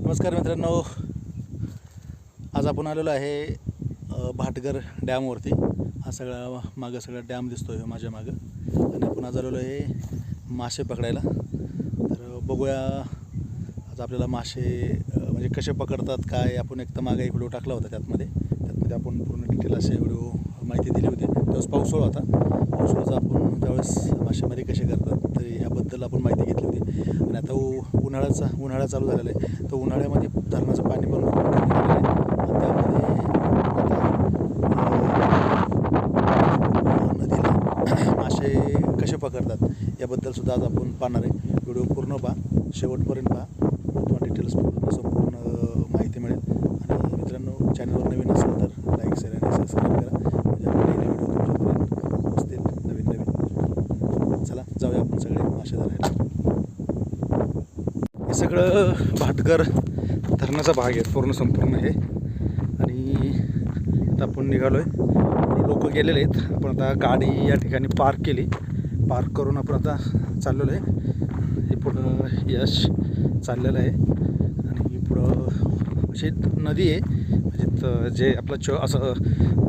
नमस्कार मित्रांनो, आज आपण आलेलो आहे भाटघर डॅमवरती. हा सगळा डॅम दिसतो आहे माझ्या मागं. आणि आपण आज आलेलो आहे मासे पकडायला. तर बघूया आज आपल्याला मासे म्हणजे कसे पकडतात काय. आपण एक तर मागे एक व्हिडिओ टाकला होता, त्यातमध्ये आपण पूर्ण डिटेल असे व्हिडिओ माहिती दिली होती. त्यावेळेस पावसाळा होता. पावसाळ्याचा आपण त्यावेळेस मासेमारी कसे करतात तर ह्याबद्दल आपण माहिती घेतली होती. आणि आता उन्हाळा चालू झालेला आहे. तर उन्हाळ्यामध्ये धरणाचं पाणी पण कमी झालेलं आहे. आणि त्यामध्ये नदीला मासे कसे पकडतात याबद्दलसुद्धा आज आपण पाहणार आहे. व्हिडिओ पूर्ण पहा, शेवटपर्यंत पहा. तुम्हाला डिटेल्स संपूर्ण माहिती मिळेल. आणि मित्रांनो, चॅनलवर नवीन असेल तर लाईक, शेअर आणि सबस्क्राईब करा, म्हणजे आपले व्हिडिओ तुमच्यापर्यंत पोहोचतील नवीन. चला जाऊया आपण सगळे मासे धरायला. हे सगळं भाटघर धरणाचा भाग आहे, संपूर्ण आहे. आणि आता आपण निघालो आहे. लोक गेलेले आहेत. आपण आता गाडी या ठिकाणी पार्क केली. पार्क करून आपण आता चाललेलो आहे. हे पुढं यश चाललेलं आहे. आणि पुढं अशी नदी आहे, म्हणजे जे आपलं असं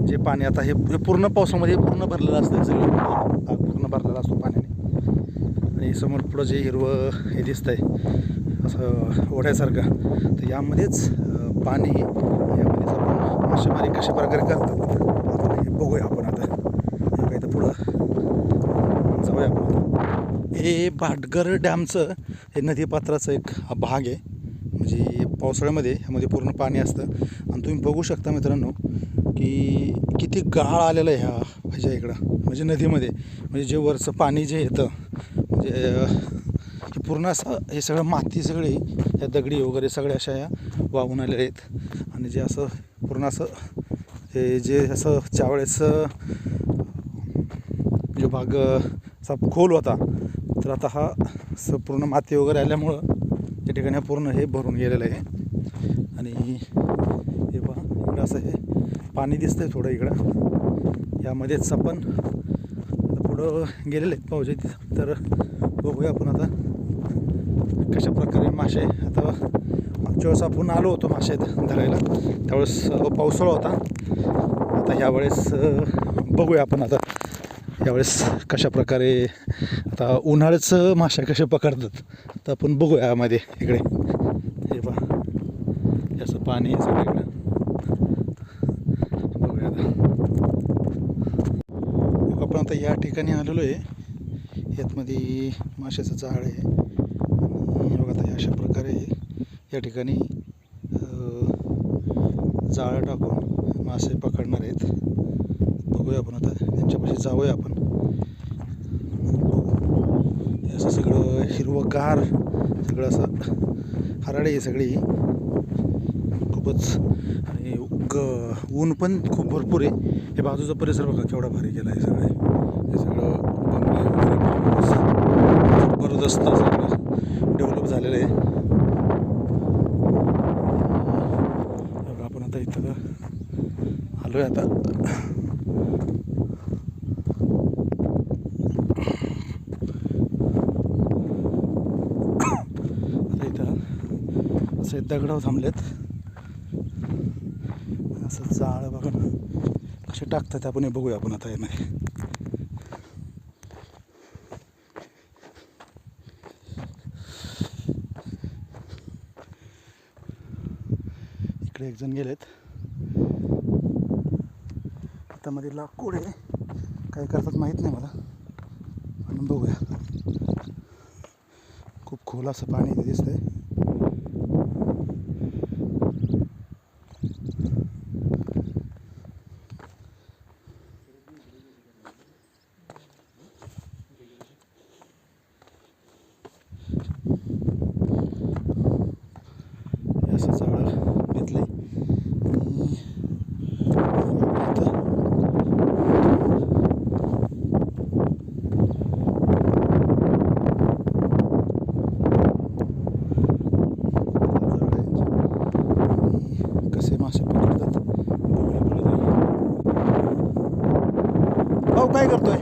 जे पाणी आता हे पूर्ण पावसामध्ये पूर्ण भरलेलं असतं. सगळं भाग पूर्ण भरलेला असतो पाण्याने. आणि समोर पुढं जे हिरवं हे दिसतं आहे असं ओढ्यासारखं, तर यामध्येच पाणी, यामध्येच आपण मासेमारी कशा प्रकारे करतात आता हे बघूया आपण. आता काही तर पुढं जाऊया आपण. हे भाटघर डॅमचं हे नदीपात्राचं एक भाग आहे. म्हणजे पावसाळ्यामध्ये ह्यामध्ये पूर्ण पाणी असतं. आणि तुम्ही बघू शकता मित्रांनो की किती गाळ आलेलं आहे ह्याच्या इकडं, म्हणजे नदीमध्ये. म्हणजे जे वरचं पाणी जे येतं, म्हणजे पूर्ण असं हे सगळं माती सगळी ह्या दगडी वगैरे सगळ्या अशा ह्या वाहून आलेल्या आहेत. आणि जे असं पूर्ण असं हे जे असं ज्यावेळेस जो भाग असा खोल होता, तर आता हा पूर्ण माती वगैरे आल्यामुळं त्या ठिकाणी पूर्ण हे भरून गेलेलं आहे. आणि हे पहा इकडं असं हे पाणी दिसतंय थोडं इकडं. यामध्येच आपण आता पुढं गेलेले आहेत पाहुजे. तर बघूया आपण आता कशा प्रकारे मासे. आता मागच्या वेळेस आपण आलो होतो मासे धरायला, त्यावेळेस पावसाळा होता. आता ह्यावेळेस बघूया आपण आता यावेळेस कशा प्रकारे आता उन्हाळ्याचं मासे कसे पकडतात तर आपण बघूया यामध्ये. इकडे हे पहा याचं पाणी आहे सगळीकडे. बघूया आता. आपण आता या ठिकाणी आलेलो आहे. यातमध्ये माशाचं जाळ आहे. आणि बघा आता अशा प्रकारे या ठिकाणी जाळं टाकून मासे पकडणार आहेत. बघूया आपण आता, त्यांच्यापाशी जाऊया आपण. असं सगळं हिरवंगार सगळं असं हराळे आहे सगळी खूपच. आणि ऊन पण खूप भरपूर आहे. हे बाजूचा परिसर बघा केवढा भारी केला आहे. हे सगळं जबरदस्त सगळं डेव्हलप झालेलं आहे. आपण आता इथं आलो आहे. आता असे दगडावर थांबलेत. असं जाळ बघा कसे टाकतात आपण, हे बघूया आपण आता. यामध्ये इकडे एक जण गेलेत. हातामध्ये लाकूड आहे, काय करतात माहीत नाही मला. म्हणून बघूया. खूप खोल असं पाणी इथे दिसतंय. असं जाळं घेतलंय. कसे मासे पकडतात भाऊ, काय करतोय?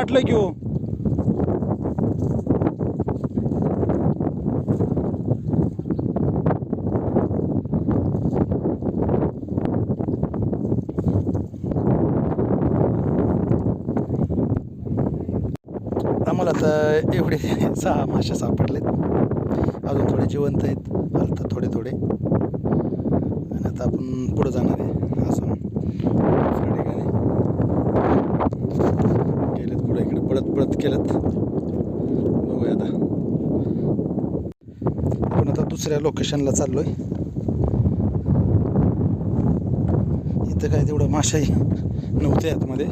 वाटलं की हो. आम्हाला आता एवढे 6 मासे सापडलेत. अजून थोडे जिवंत आहेत, हलतात थोडे थोडे. आणि आता आपण पुढं जाणार आहे असं दुसऱ्या ठिकाणी. गेलेत पुढे, इकडे पळत पळत केलेत. बघूया आता. आपण आता दुसऱ्या लोकेशनला चाललोय. इथं काय तेवढं माशाही नव्हते आतमध्ये.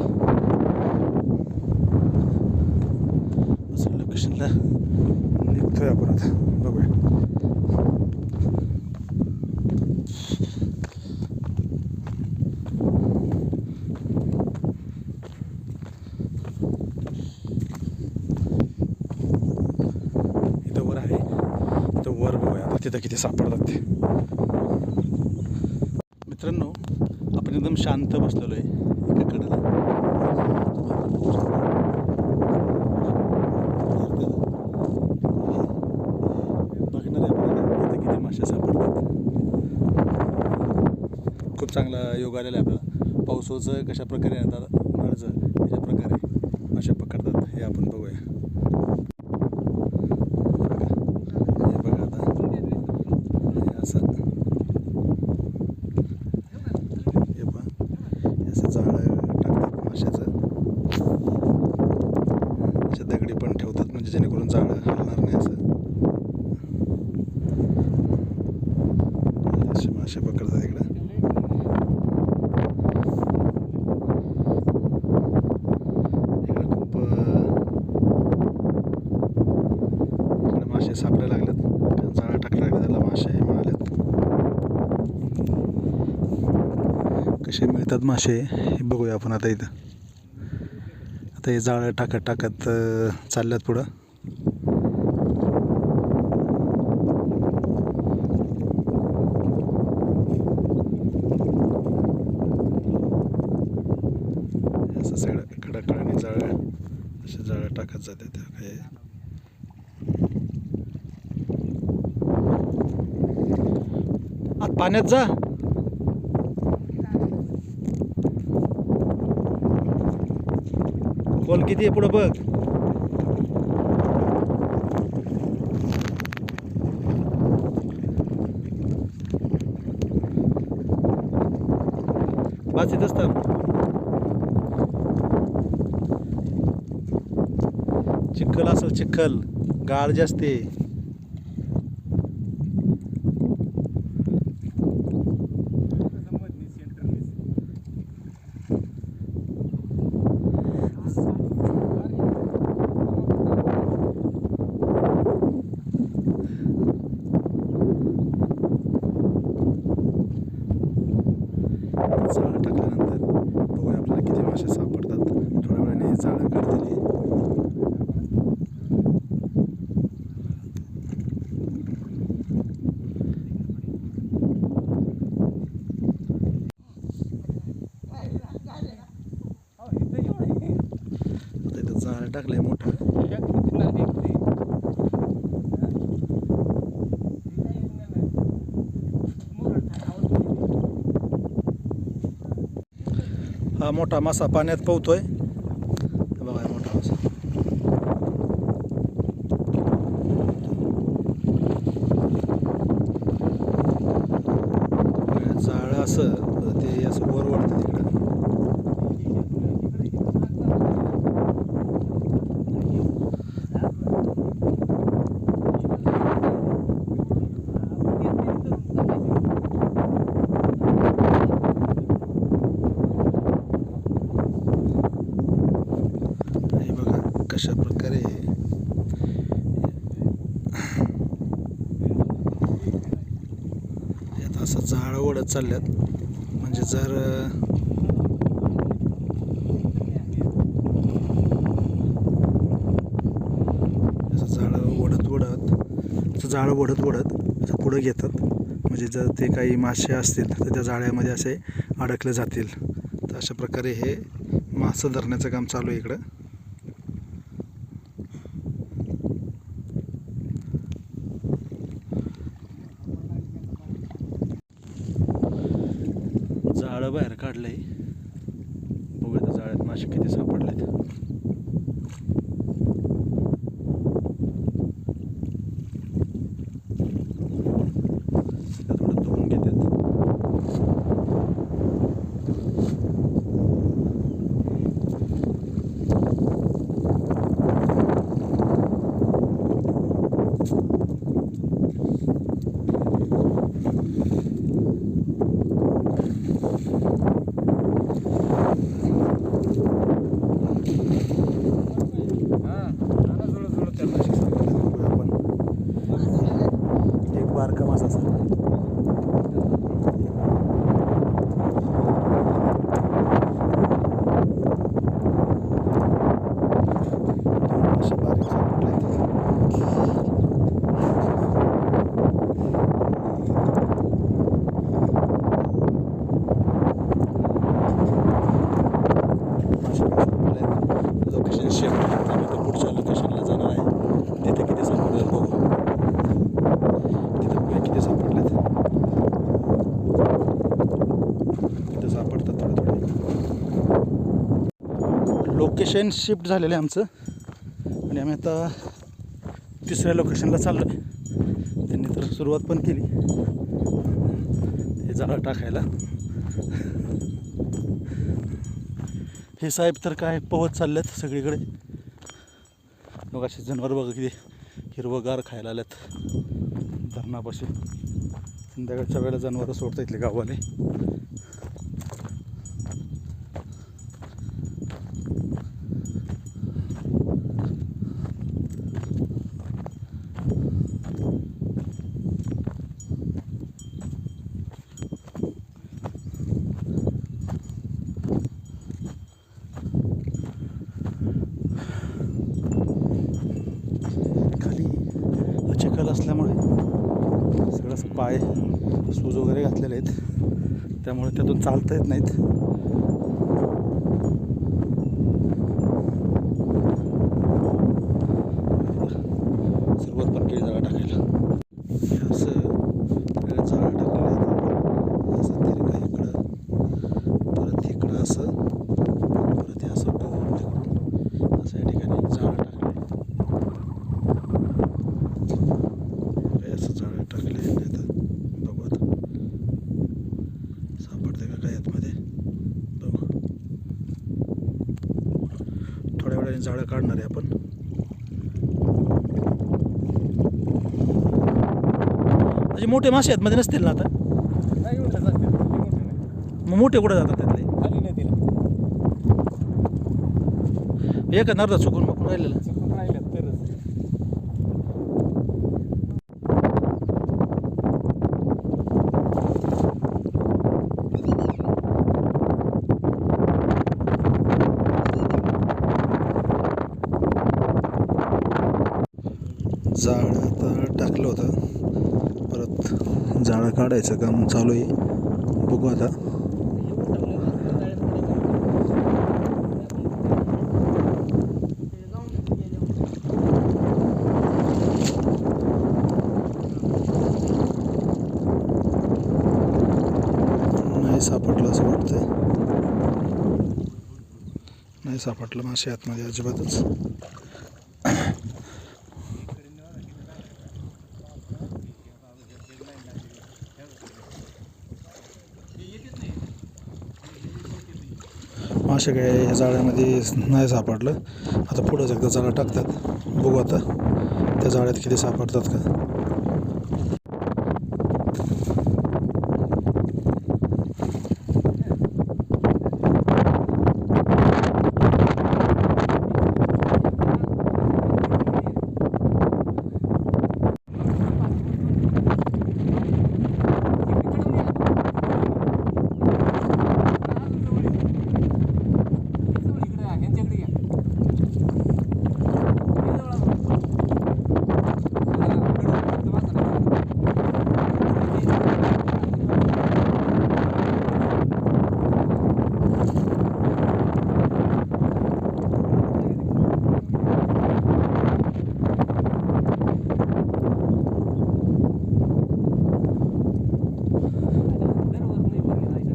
दुसऱ्या लोकेशनला निघतोय आपण आता. बघूया. इथं वर आहे, इथं वर बघूया आता तिथं किती सापडतात ते. मित्रांनो, आपण एकदम शांत बसलेलो आहे एका कडेला. बघणार आहे आपण इथं किती मासे सापडतात. खूप चांगला योग आलेला आहे आपल्याला. पावसाचं कशा प्रकारे येतात, उन्हाळ्याचं कशा प्रकारे मासे पकडतात हे आपण बघूया. हे बघा आता, हे असं जाळं टाकतात माशाचं. अशा दगडी पण ठेवतात म्हणजे जेणेकरून जाळं हलणार नाही. असं असे मासे पकडतात इकडं. इकडं खूप इकडे मासे सापडायला लागलेत. जाळं टाकायला लागले त्याला मासे मिळालेत. कसे मिळतात मासे हे बघूया आपण आता इथं. आता हे जाळं टाकत टाकत चालल्यात पुढं. असं सगळं कडाकडाने जाळं असे जाळं टाकत जाते. त्या काय आत पाण्यात जा. खोल किती आहे पुढं बघ. बस इथंच तर. चिखल असं चिखल गाळ जास्त आहे. जाळं टाकल्यानंतर बघूया आपल्याला किती मासे सापडतात. थोड्या वेळाने जाळं काढतील. इथं जाळं टाकलंय मोठं. हा मोठा मासा पाण्यात पोहतोय. बघा मोठा मासा. जाळं असं ते असं वर वाढतं तिकडं. कशा प्रकारे यात असं झाडं ओढत चालल्यात. म्हणजे जर असं जाळं ओढत ओढत जाळं ओढत ओढत असं पुढं घेतात. म्हणजे जर ते काही मासे असतील तर त्या जाळ्यामध्ये असे अडकले जातील. तर अशा प्रकारे हे मासे धरण्याचं काम चालू आहे इकडं. जाळं बाहेर काढलंय. बघूया त्या जाळ्यात मासे किती सापडलेत. थोडं धुवून घेतात. बारका मासा असा बारीक लोकेशन शिफ्ट पुढच्या लोकेशनला जाणार आहे. तिथे किती सापडलं बघू. किती सापडलेत. तिथे सापडतात थोडे थोडे. लोकेशन शिफ्ट झालेलं आहे आमचं आणि आम्ही आता तिसऱ्या लोकेशनला चाललो आहे. त्यांनी तर सुरुवात पण केली हे जाळं टाकायला. हे साहेब तर काय पवत चाललेत सगळीकडे. मग असे जनावर बघा किती हिरवगार खायला आल्यात धरणापाशी. संध्याकाळच्या वेळेला जनावरं सोडता इथले गाववाले. खाली चिखल असल्यामुळे सगळं असं पाय सूज वगैरे घातलेले आहेत, त्यामुळे त्यातून चालता येत नाहीत. सुरुवात पण केली जाळा टाकायला. असं जाळा टाकलेलं आहे. असं तिरका इकडं, परत इकडं असं, परत हे असं गोल तिकडून असं या ठिकाणी जाळा टाकलं. असं जाळं टाकले. आता बघू आता सापडते का काय आतमध्ये बघू. थोड्या वेळाने जाळं काढणार आहे आपण. म्हणजे मोठे मासे आतमध्ये नसतील ना आता. मग मोठे कुठे जातात त्यातले. एका अर्धा चुकून मग राहिलेलं. जाळं आता टाकलं होतं, परत जाळं काढायचं काम चालू आहे. बघू आता. नाही सापडलं असं वाटतंय. नाही सापडलं मासे आतमध्ये अजिबातच. मासे काय ह्या जाळ्यामध्ये नाही सापडलं. आता पुढंच एकदा जाळं टाकतात. बघू आता त्या जाळ्यात किती सापडतात का.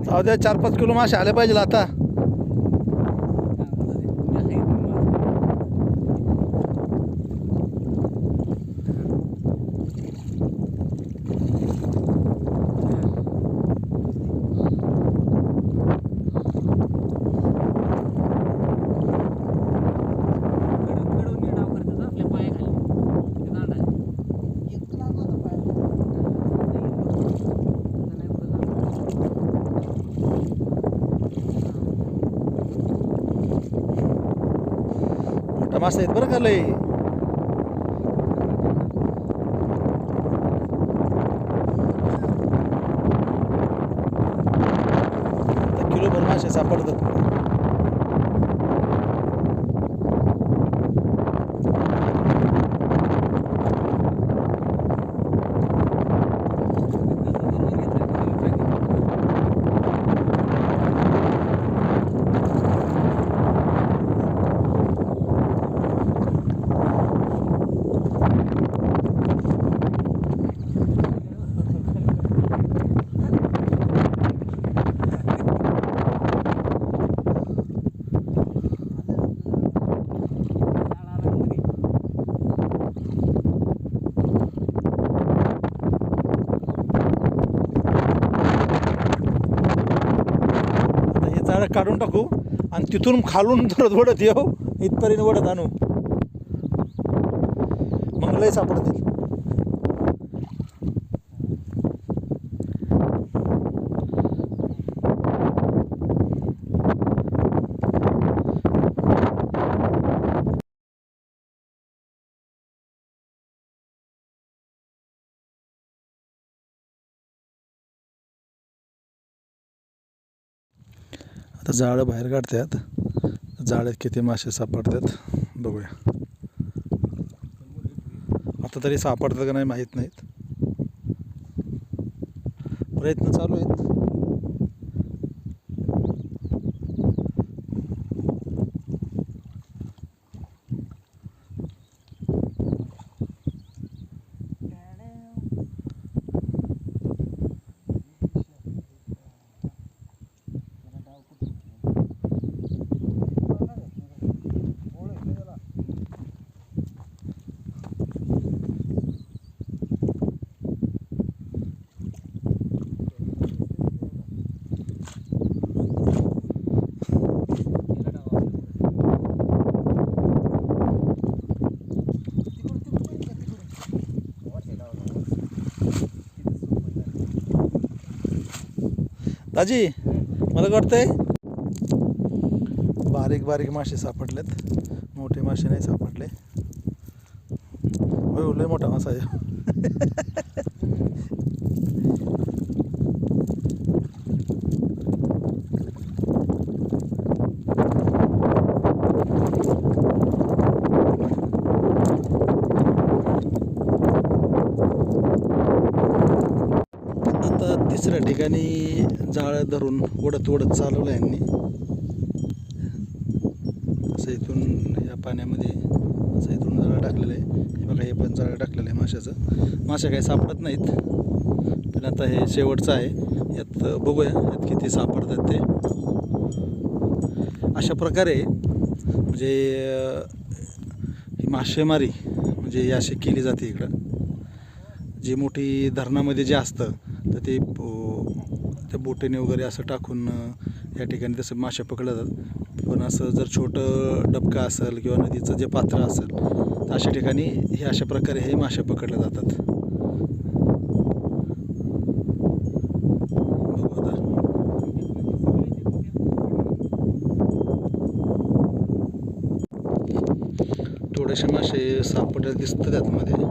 जाऊ द्या 4-5 किलो मासे आले पाहिजे आता. मोठा मासा आहेत बरं का लय. किलोभर मासे सापडतात. जाळं काढून टाकू आणि तिथून खालून जर वडत येऊ इथपर्यंत वडत आणू, मग लय सापडतील. आता जाळं बाहेर काढतात. जाळ्यात किती मासे सापडतात बघूया. आता तरी सापडतात का नाही माहीत नाहीत. प्रयत्न चालू आहेत. दाजी मला वाटतंय बारीक बारीक मासे सापडलेत, मोठे मासे नाही सापडले. होय लय मोठा मासा आहे. आता तिसऱ्या ठिकाणी जाळं धरून ओढत ओढत चालवलं यांनी. असं इथून या पाण्यामध्ये असं इथून जाळं टाकलेलं आहे. हे बघा हे पण जाळं टाकलेलं आहे माशाचं. मासे काही सापडत नाहीत, पण आता हे शेवटचं आहे. यात बघूया यात किती सापडतात ते. अशा प्रकारे म्हणजे ही मासेमारी म्हणजे अशी केली जाते इकडं. जी मोठी धरणामध्ये जे असतं तर ते त्या बोटीने वगैरे असं टाकून या ठिकाणी तसं मासे पकडले जातात. पण असं जर छोटं डबका असेल किंवा नदीचं जे पात्र असेल तर अशा ठिकाणी हे अशा प्रकारे हे मासे पकडले जातात. बघू आता. थोडेसे मासे सापडले दिसतात त्यातमध्ये.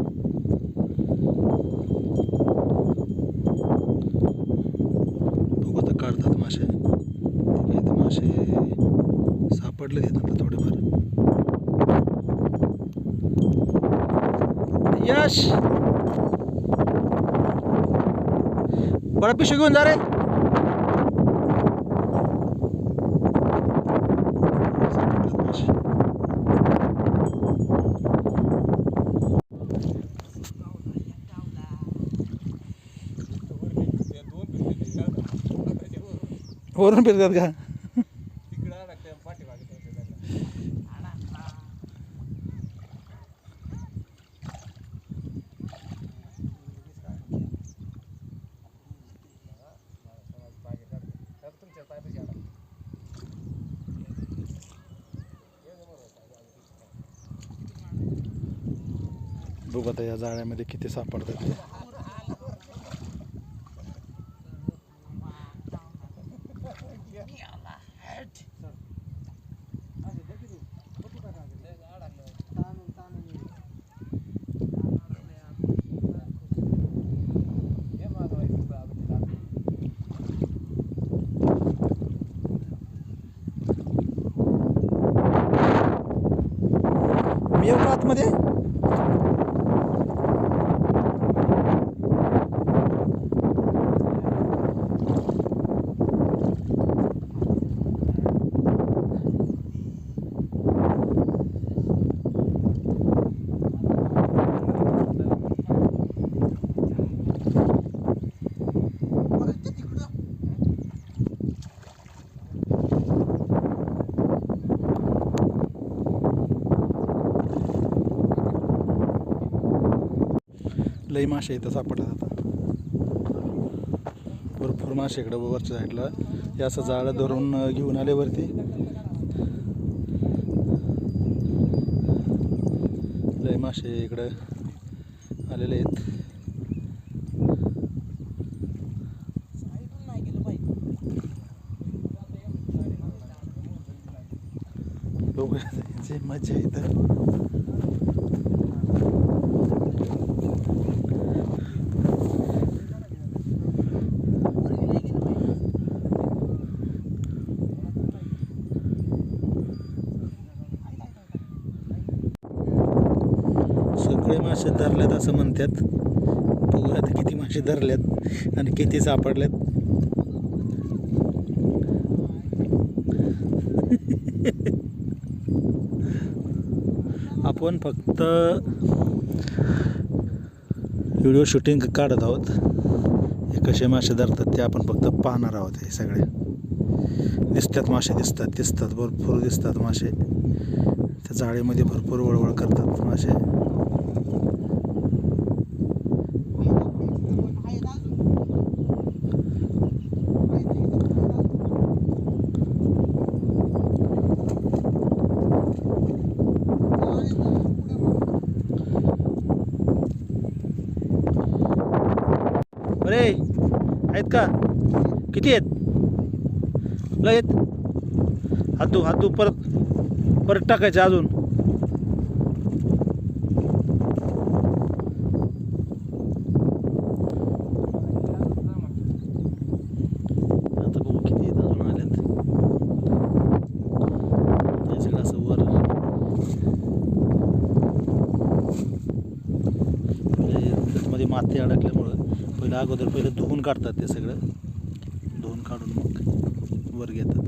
काढतात मासे. इथे मासे सापडले देतात थोडेफार. यश बडा पिशवी घेऊन जा रे. सापडतात मासे. वरून फिरतात का? बघू आता या जाळ्यामध्ये किती सापडतात ते. मी येऊ का आतमध्ये? लई मासे इथं सापडतात आता. भरपूर मासे इकडं वरच्या साईडला. हे असं जाळं धरून घेऊन आले वरती. लई मासे इकडं आलेले आहेत. बघूया मजा इथं. सगळे मासे धरल्यात असं म्हणतात. बघूया आता किती मासे धरल्यात आणि किती सापडल्यात. आपण फक्त व्हिडिओ शूटिंग काढत आहोत. हे कसे मासे धरतात ते आपण फक्त पाहणार आहोत. हे सगळे दिसतात मासे, दिसतात भरपूर दिसतात मासे. त्या जाळीमध्ये भरपूर वळवळ करतात मासे. अरे आहेत का? किती आहेत? लय आहेत. हातू परत टाकायचे अजून. आता बघू किती अजून आलेत. हे सगळं असं वर मध्ये माती अडकल्यामुळं पहिलं धुवून काढतात. ते सगळं धुवून काढून मग वर घेतात.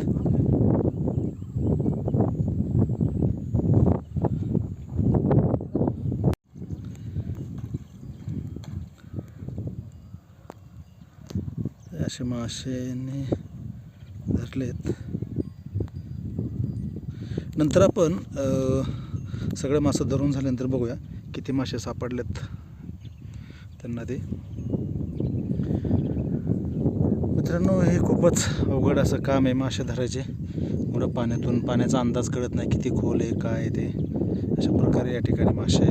असे मासेने धरलेत. नंतर आपण सगळे मासे धरून झाल्यानंतर बघूया किती मासे सापडलेत त्यांना ते. मित्रांनो, हे खूपच अवघड असं काम आहे मासे धरायचे. एवढं पाण्याचा अंदाज कळत नाही किती खोल आहे काय आहे ते. अशा प्रकारे या ठिकाणी मासे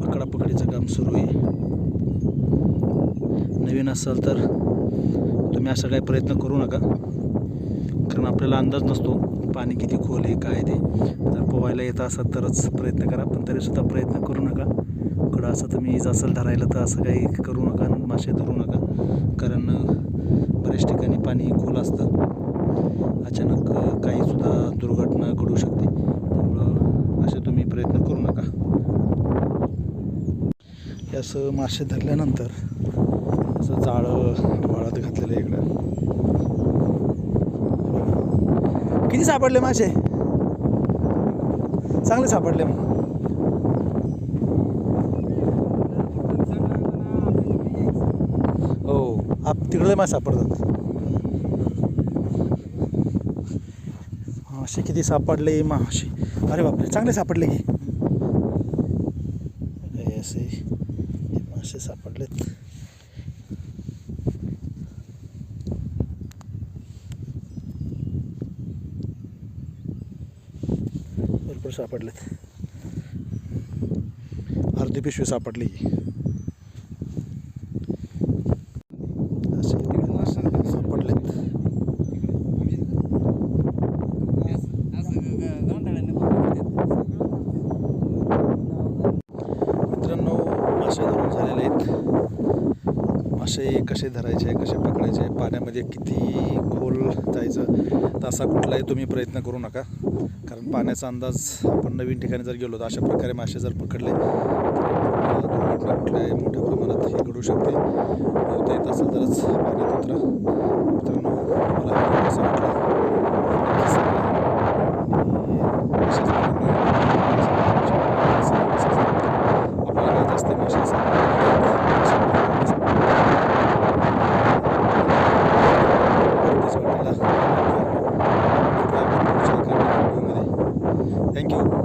पकडापकडीचं काम सुरू आहे. नवीन असाल तर तुम्ही असा काही प्रयत्न करू नका, कारण आपल्याला अंदाज नसतो पाणी किती खोल आहे काय ते. जर पोहायला येत असाल तरच प्रयत्न करा, पण तरीसुद्धा प्रयत्न करू नका. कडं असं तुम्ही असेल धरायला तर असं काही करू नका, मासे धरू नका, कारण बऱ्याच ठिकाणी पाणी खोल असतं. अचानक काहीसुद्धा दुर्घटना घडू शकते. त्यामुळं असे तुम्ही प्रयत्न करू नका. हे असं मासे धरल्यानंतर असं जाळं वाळत घातलेलं आहे इकडं. किती सापडले मासे? चांगले सापडले. हो, तिकडले मासे सापडतात. मासे किती सापडले मासे, अरे बापरे चांगले सापडले की. हे असे मासे सापडलेत. भरपूर सापडलेत. अर्धी पिशवी सापडली. असे सापडलेत. मित्रांनो मासे धरून झालेले आहेत. मासे कसे धरायचे, कसे पकडायचे, पाण्यामध्ये किती खोल जायचं तर असा कुठलाही तुम्ही प्रयत्न करू नका. कारण पाण्याचा अंदाज आपण नवीन ठिकाणी जर गेलो तर अशा प्रकारे मासे जर पकडले तर दुर्घटना कुठल्याही मोठ्या प्रमाणात हे घडू शकते. पोहता येत असेल तरच पाण्यात उतरा. मित्रांनो मला हा व्हिडिओ कसा वाटला नक्की सांगा. आणि अशाच आपल्याला माहीत असते मासे थँक्यू.